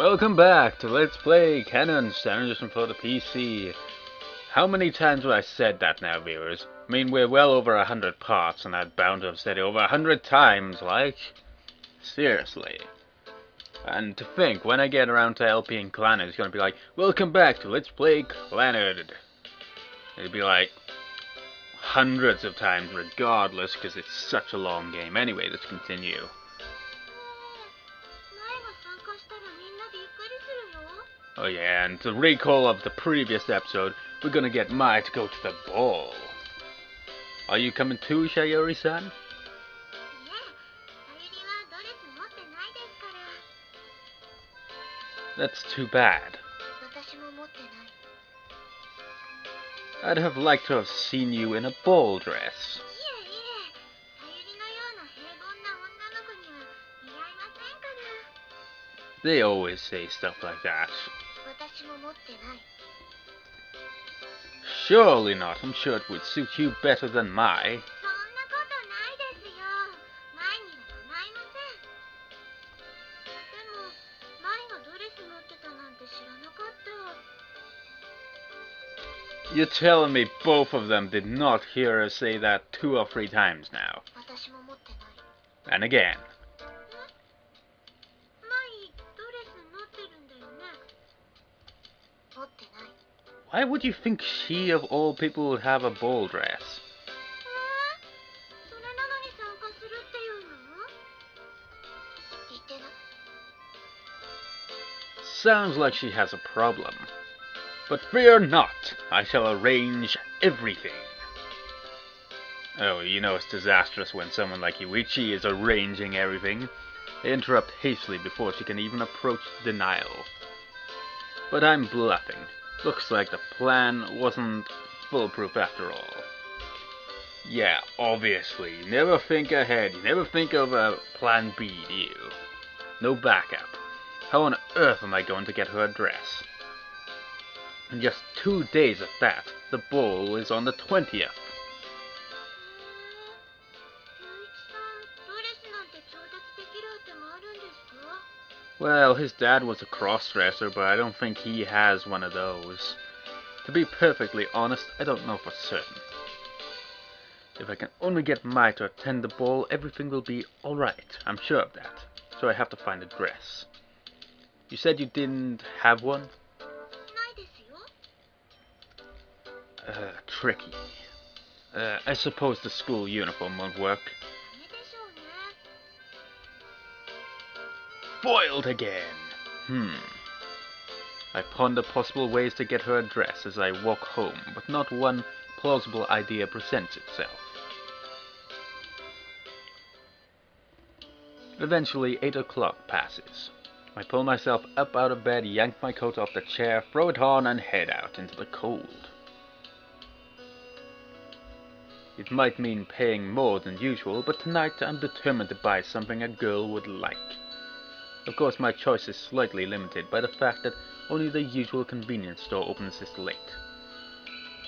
Welcome back to Let's Play Kanon Standard Edition for the PC. How many times have I said that now, viewers? I mean, we're well over 100 parts, and I'd bound to have said it over 100 times, like... Seriously. And to think, when I get around to LP and Kanon, it's gonna be like, welcome back to Let's Play Kanon. It'd be like... hundreds of times regardless, because it's such a long game. Anyway, let's continue. Oh yeah, and to recall of the previous episode, we're gonna get Mai to go to the ball. Are you coming too, Sayori-san? That's too bad. I'd have liked to have seen you in a ball dress. They always say stuff like that. Surely not. I'm sure it would suit you better than Mai. You're telling me both of them did not hear us say that 2 or 3 times now. And again. Why would you think she, of all people, would have a ball dress? Sounds like she has a problem. But fear not, I shall arrange everything. Oh, you know it's disastrous when someone like Yuichi is arranging everything. They interrupt hastily before she can even approach denial. But I'm bluffing. Looks like the plan wasn't foolproof after all. Yeah, obviously. You never think ahead. You never think of a plan B, do you? No backup. How on earth am I going to get her a dress? In just 2 days at that. The ball is on the 20th. Well, his dad was a cross-dresser, but I don't think he has one of those. To be perfectly honest, I don't know for certain. If I can only get Mai to attend the ball, everything will be alright. I'm sure of that. So I have to find a dress. You said you didn't have one? Tricky. I suppose the school uniform won't work. Foiled again! I ponder possible ways to get her a dress as I walk home, but not one plausible idea presents itself. Eventually, 8 o'clock passes. I pull myself up out of bed, yank my coat off the chair, throw it on, and head out into the cold. It might mean paying more than usual, but tonight I'm determined to buy something a girl would like. Of course, my choice is slightly limited by the fact that only the usual convenience store opens this late.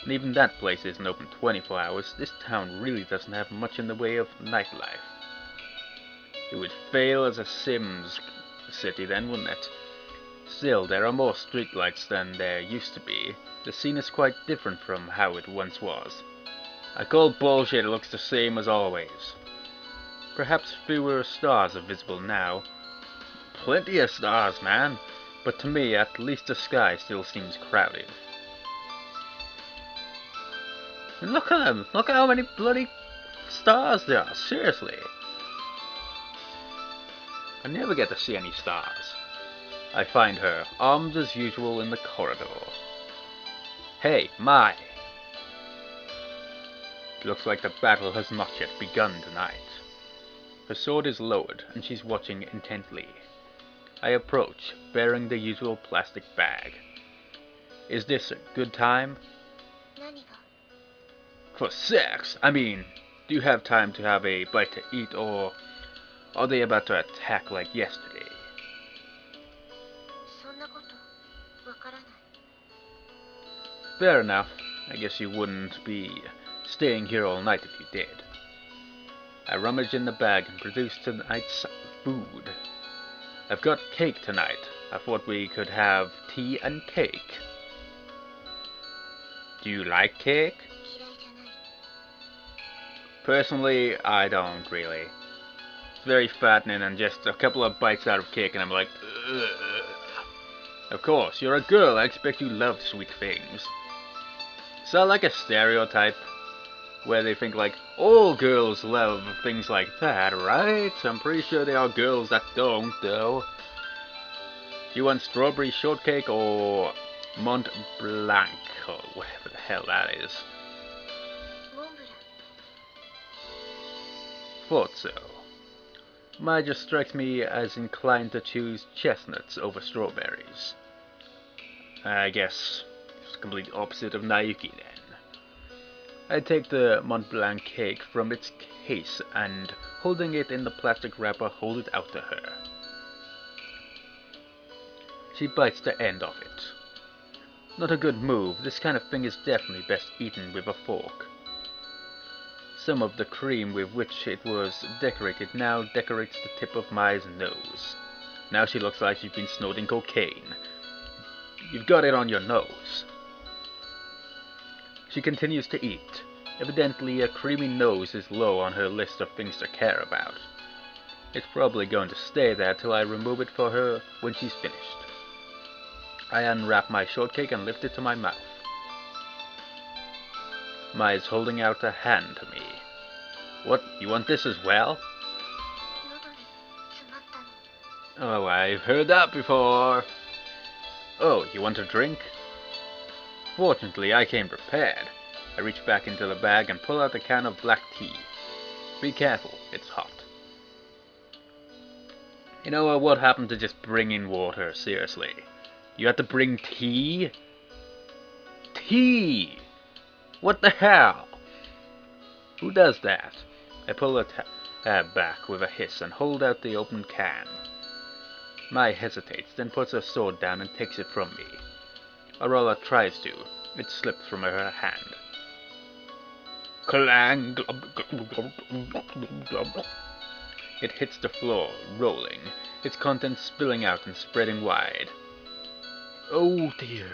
And even that place isn't open 24 hours. This town really doesn't have much in the way of nightlife. It would fail as a Sims city then, wouldn't it? Still, there are more streetlights than there used to be. The scene is quite different from how it once was. I call bullshit, it looks the same as always. Perhaps fewer stars are visible now. Plenty of stars, man. But to me, at least the sky still seems crowded. And look at them! Look at how many bloody stars there are, seriously. I never get to see any stars. I find her, armed as usual in the corridor. Hey, Mai! It looks like the battle has not yet begun tonight. Her sword is lowered, and she's watching intently. I approach, bearing the usual plastic bag. Is this a good time? For sex? I mean, do you have time to have a bite to eat, or are they about to attack like yesterday? Fair enough. I guess you wouldn't be staying here all night if you did. I rummage in the bag and produce tonight's food. I've got cake tonight. I thought we could have tea and cake. Do you like cake? Personally, I don't really. It's very fattening and just a couple of bites out of cake and I'm like, ugh. Of course, you're a girl, I expect you love sweet things. Is that like a stereotype? Where they think like, all girls love things like that, right? I'm pretty sure there are girls that don't, though. Do you want strawberry shortcake or Mont Blanc, or whatever the hell that is? Thought so. Mai just strikes me as inclined to choose chestnuts over strawberries. I guess it's the complete opposite of Naoki then. I take the Mont Blanc cake from its case and, holding it in the plastic wrapper, hold it out to her. She bites the end of it. Not a good move, this kind of thing is definitely best eaten with a fork. Some of the cream with which it was decorated now decorates the tip of Mai's nose. Now she looks like she's been snorting cocaine. You've got it on your nose. She continues to eat. Evidently, a creamy nose is low on her list of things to care about. It's probably going to stay there till I remove it for her when she's finished. I unwrap my shortcake and lift it to my mouth. Mai is holding out a hand to me. What, you want this as well? Oh, I've heard that before. Oh, you want a drink? Fortunately, I came prepared. I reach back into the bag and pull out a can of black tea. Be careful, it's hot. You know what happened to just bringing water, seriously? You had to bring tea? Tea! What the hell? Who does that? I pull the tab back with a hiss and hold out the open can. Mai hesitates, then puts her sword down and takes it from me. Aurora tries to. It slips from her hand. Clang! It hits the floor, rolling, its contents spilling out and spreading wide. Oh dear.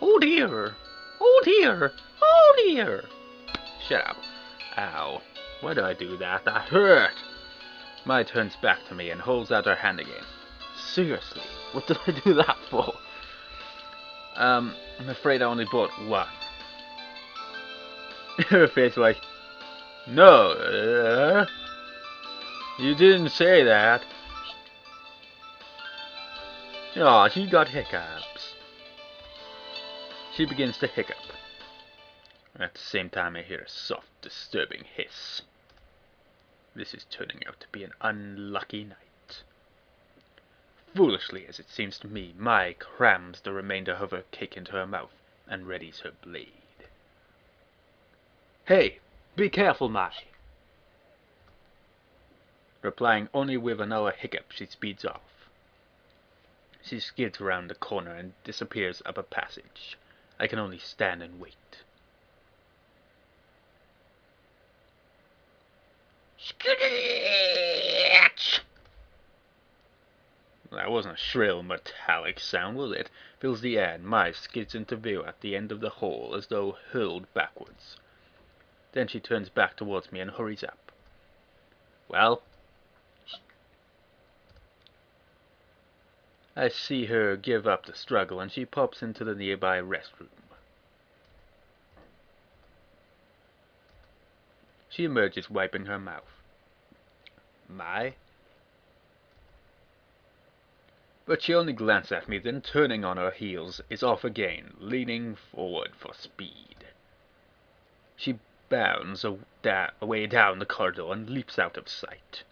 Oh dear. Oh dear. Oh dear. Shut up. Ow. Why do I do that? That hurt! Mai turns back to me and holds out her hand again. Seriously, what did I do that for? I'm afraid I only bought one. Her face like, no, you didn't say that. Aw, she got hiccups. She begins to hiccup. At the same time I hear a soft, disturbing hiss. This is turning out to be an unlucky night. Foolishly as it seems to me, Mai crams the remainder of her cake into her mouth and readies her blade. Hey, be careful, Mai! Replying only with another hiccup, she speeds off. She skids around the corner and disappears up a passage. I can only stand and wait. Screech! That wasn't a shrill, metallic sound, was it? Fills the air, and Mai skids into view at the end of the hall as though hurled backwards. Then she turns back towards me and hurries up. Well? I see her give up the struggle, and she pops into the nearby restroom. She emerges, wiping her mouth. Mai? But she only glances at me, then turning on her heels, is off again, leaning forward for speed. She bounds away down the corridor and leaps out of sight.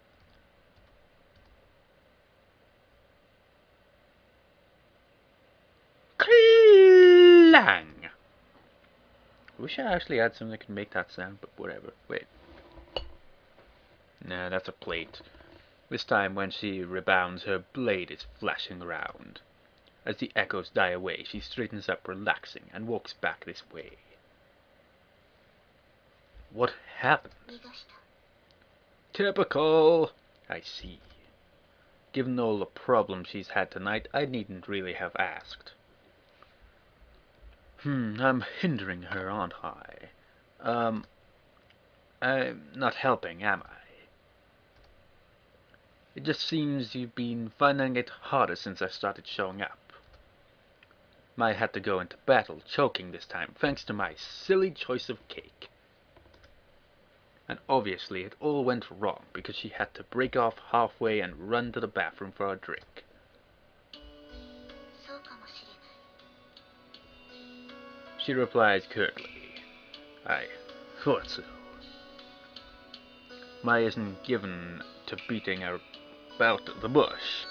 Clang! Wish I actually had something that could make that sound, but whatever. Wait. Nah, that's a plate. This time when she rebounds, her blade is flashing around. As the echoes die away, she straightens up, relaxing, and walks back this way. What happened? Typical! I see. Given all the problems she's had tonight, I needn't really have asked. I'm hindering her, aren't I? I'm not helping, am I? It just seems you've been finding it harder since I started showing up. I had to go into battle choking this time, thanks to my silly choice of cake. And obviously it all went wrong because she had to break off halfway and run to the bathroom for a drink. She replies curtly, I thought so. Mai isn't given to beating about the bush,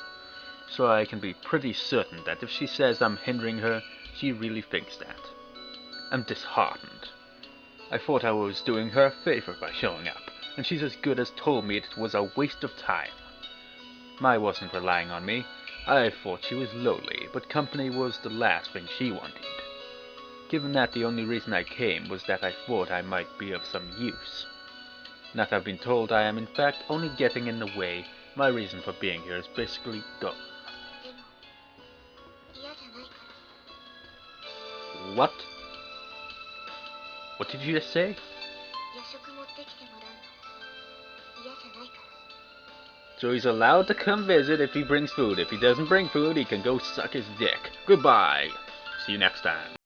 so I can be pretty certain that if she says I'm hindering her, she really thinks that. I'm disheartened. I thought I was doing her a favor by showing up, and she's as good as told me it was a waste of time. Mai wasn't relying on me. I thought she was lonely, but company was the last thing she wanted. Given that the only reason I came was that I thought I might be of some use. Now that I've been told I am in fact only getting in the way, my reason for being here is basically gone. What? What did you just say? So he's allowed to come visit if he brings food. If he doesn't bring food, he can go suck his dick. Goodbye. See you next time.